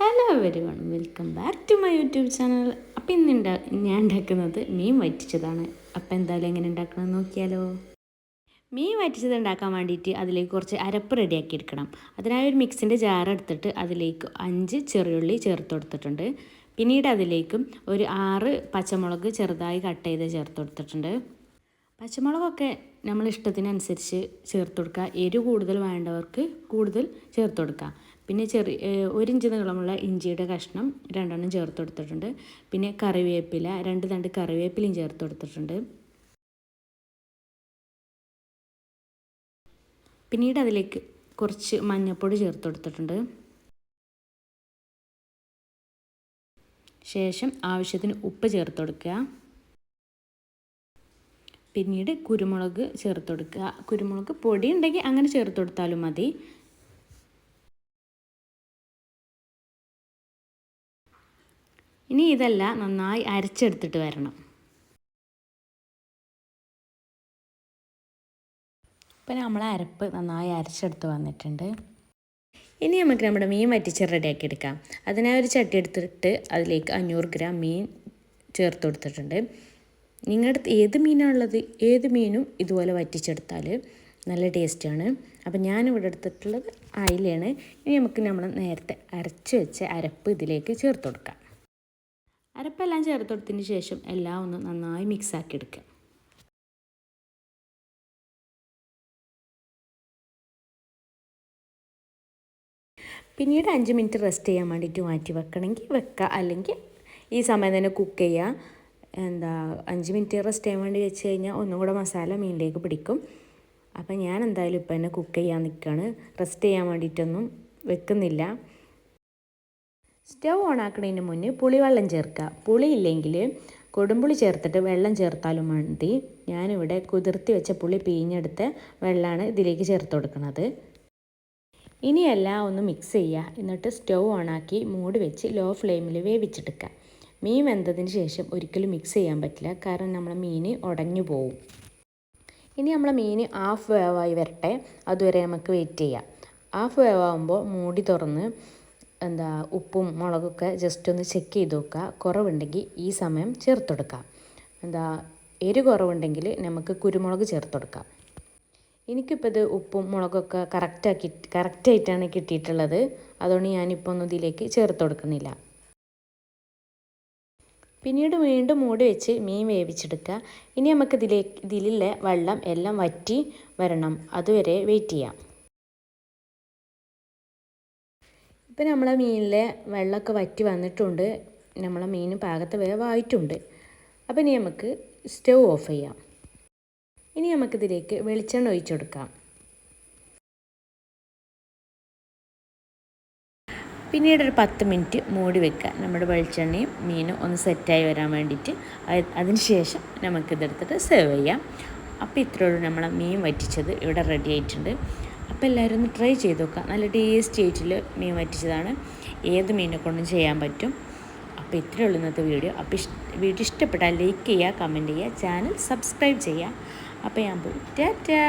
Hello everyone, welcome back to my YouTube channel. അപ്പോൾ ഇന്ന് ഞാൻ ഉണ്ടാക്കുന്നത് മീൻ വറ്റിച്ചതാണ്. അപ്പോൾ എന്തായാലും എങ്ങനെ ഉണ്ടാക്കണമെന്ന് നോക്കിയാലോ. മീൻ വറ്റിച്ചത് ഉണ്ടാക്കാൻ വേണ്ടിയിട്ട് അതിലേക്ക് കുറച്ച് അരപ്പ് റെഡിയാക്കി എടുക്കണം. അതിനായി ഒരു മിക്സിൻ്റെ ജാർ എടുത്തിട്ട് അതിലേക്ക് 5 ചെറിയുള്ളി ചേർത്ത് കൊടുത്തിട്ടുണ്ട്. പിന്നീട് അതിലേക്കും ഒരു 6 പച്ചമുളക് ചെറുതായി കട്ട് ചെയ്ത് ചേർത്ത് കൊടുത്തിട്ടുണ്ട്. പച്ചമുളകൊക്കെ നമ്മൾ ഇഷ്ടത്തിനനുസരിച്ച് ചേർത്ത് കൊടുക്കുക. എരിവ് കൂടുതൽ വേണ്ടവർക്ക് കൂടുതൽ ചേർത്ത് കൊടുക്കുക. പിന്നെ 1 ഇഞ്ച് നീളമുള്ള ഇഞ്ചിയുടെ കഷ്ണം 2 എണ്ണം ചേർത്ത് കൊടുത്തിട്ടുണ്ട്. പിന്നെ കറിവേപ്പില 2 തണ്ട് കറിവേപ്പിലയും ചേർത്ത് കൊടുത്തിട്ടുണ്ട്. പിന്നീട് അതിലേക്ക് കുറച്ച് മഞ്ഞൾപ്പൊടി ചേർത്ത് കൊടുത്തിട്ടുണ്ട്. ശേഷം ആവശ്യത്തിന് ഉപ്പ് ചേർത്ത് കൊടുക്കുക. പിന്നീട് കുരുമുളക് ചേർത്ത് കൊടുക്കുക. കുരുമുളക് പൊടി ഉണ്ടെങ്കിൽ അങ്ങനെ ചേർത്ത് കൊടുത്താലും മതി. ഇനി ഇതെല്ലാം നന്നായി അരച്ചെടുത്തിട്ട് വരണം. ഇപ്പം നമ്മൾ അരപ്പ് നന്നായി അരച്ചെടുത്ത് വന്നിട്ടുണ്ട്. ഇനി നമുക്ക് നമ്മുടെ മീൻ വറ്റിച്ച് റെഡിയാക്കി എടുക്കാം. അതിനായി ഒരു ചട്ടി എടുത്തിട്ട് അതിലേക്ക് 500 ഗ്രാം മീൻ ചേർത്ത് കൊടുത്തിട്ടുണ്ട്. നിങ്ങളുടെ അടുത്ത് ഏത് മീനാണുള്ളത്, ഏത് മീനും ഇതുപോലെ വറ്റിച്ചെടുത്താൽ നല്ല ടേസ്റ്റാണ്. അപ്പം ഞാനിവിടെ എടുത്തിട്ടുള്ളത് അയിലയാണ്. ഇനി നമുക്ക് നമ്മൾ നേരത്തെ അരച്ച് വെച്ച അരപ്പ് ഇതിലേക്ക് ചേർത്ത് കൊടുക്കാം. അരപ്പെല്ലാം ചേർത്ത് കൊടുത്തതിന് ശേഷം എല്ലാം ഒന്ന് നന്നായി മിക്സാക്കി എടുക്കുക. പിന്നീട് 5 മിനിറ്റ് റെസ്റ്റ് ചെയ്യാൻ വേണ്ടിയിട്ട് മാറ്റി വെക്കണമെങ്കിൽ വെക്കുക, അല്ലെങ്കിൽ ഈ സമയം തന്നെ കുക്ക് ചെയ്യുക. 5 മിനിറ്റ് റെസ്റ്റ് ചെയ്യാൻ വേണ്ടി വെച്ച് കഴിഞ്ഞാൽ ഒന്നും കൂടെ മസാല മീനിലേക്ക് പിടിക്കും. അപ്പം ഞാൻ എന്തായാലും ഇപ്പം തന്നെ കുക്ക് ചെയ്യാൻ നിൽക്കുകയാണ്. റെസ്റ്റ് ചെയ്യാൻ വേണ്ടിയിട്ടൊന്നും വെക്കുന്നില്ല. സ്റ്റവ് ഓൺ ആക്കുന്നതിന് മുന്നേ പുളിവെള്ളം ചേർക്കുക. പുളി ഇല്ലെങ്കിൽ കൊടുമ്പുളി ചേർത്തിട്ട് വെള്ളം ചേർത്താലും മതി. ഞാനിവിടെ കുതിർത്തി വെച്ച പുളി പിഴിഞ്ഞെടുത്ത വെള്ളമാണ് ഇതിലേക്ക് ചേർത്ത് കൊടുക്കുന്നത്. ഇനിയെല്ലാം ഒന്ന് മിക്സ് ചെയ്യുക. എന്നിട്ട് സ്റ്റവ് ഓണാക്കി മൂടി വെച്ച് ലോ ഫ്ലെയിമിൽ വേവിച്ചെടുക്കുക. മീൻ വെന്തതിന് ശേഷം ഒരിക്കലും മിക്സ് ചെയ്യാൻ പറ്റില്ല, കാരണം നമ്മളെ മീൻ ഉടഞ്ഞു പോവും. ഇനി നമ്മളെ മീൻ ഹാഫ് വേവായി വരട്ടെ, അതുവരെ നമുക്ക് വെയിറ്റ് ചെയ്യാം. ഹാഫ് വേവാകുമ്പോൾ മൂടി തുറന്ന് ഉപ്പും മുളകൊക്കെ ജസ്റ്റ് ഒന്ന് ചെക്ക് ചെയ്ത് നോക്കുക. കുറവുണ്ടെങ്കിൽ ഈ സമയം ചേർത്ത് കൊടുക്കാം. എരി കുറവുണ്ടെങ്കിൽ നമുക്ക് കുരുമുളക് ചേർത്ത് കൊടുക്കാം. എനിക്കിപ്പോൾ ഇത് ഉപ്പും മുളകൊക്കെ കറക്റ്റായിട്ടാണ് കിട്ടിയിട്ടുള്ളത്. അതുകൊണ്ട് ഞാനിപ്പോൾ ഒന്നും ഇതിലേക്ക് ചേർത്ത് കൊടുക്കുന്നില്ല. പിന്നീട് വീണ്ടും മൂടി വെച്ച് മീൻ വേവിച്ചെടുക്കുക. ഇനി നമുക്ക് ഇതിലെ വെള്ളം എല്ലാം വറ്റി വരണം, അതുവരെ വെയിറ്റ് ചെയ്യാം. ഇപ്പം നമ്മളെ മീനിലെ വെള്ളമൊക്കെ വറ്റി വന്നിട്ടുണ്ട്. നമ്മളെ മീൻ പാകത്ത് വേവായിട്ടുണ്ട്. അപ്പം ഇനി നമുക്ക് സ്റ്റവ് ഓഫ് ചെയ്യാം. ഇനി നമുക്കിതിലേക്ക് വെളിച്ചെണ്ണ ഒഴിച്ചു കൊടുക്കാം. പിന്നീട് ഒരു 10 മിനിറ്റ് മൂടി വെക്കുക. നമ്മുടെ വെളിച്ചെണ്ണയും മീനും ഒന്ന് സെറ്റായി വരാൻ വേണ്ടിയിട്ട്. അതിന് ശേഷം നമുക്കിതെടുത്തിട്ട് സെർവ് ചെയ്യാം. അപ്പോൾ ഇത്രയുള്ളൂ നമ്മളെ മീൻ വറ്റിച്ചത് ഇവിടെ റെഡി ആയിട്ടുണ്ട്. അപ്പോൾ എല്ലാവരും ഒന്ന് ട്രൈ ചെയ്ത് നോക്കുക. നല്ല ടേസ്റ്റി ആയിട്ടുള്ള മീൻ വറ്റിച്ചതാണ്. ഏത് മീനെ കൊണ്ടും ചെയ്യാൻ പറ്റും. അപ്പോൾ ഇത്രയേ ഉള്ളൂ ഇന്നത്തെ വീഡിയോ. അപ്പോൾ വീഡിയോ ഇഷ്ടപ്പെട്ടാൽ ലൈക്ക് ചെയ്യുക, കമൻറ്റ് ചെയ്യുക, ചാനൽ സബ്സ്ക്രൈബ് ചെയ്യുക. അപ്പോൾ ഞാൻ പോയി ടാറ്റാ.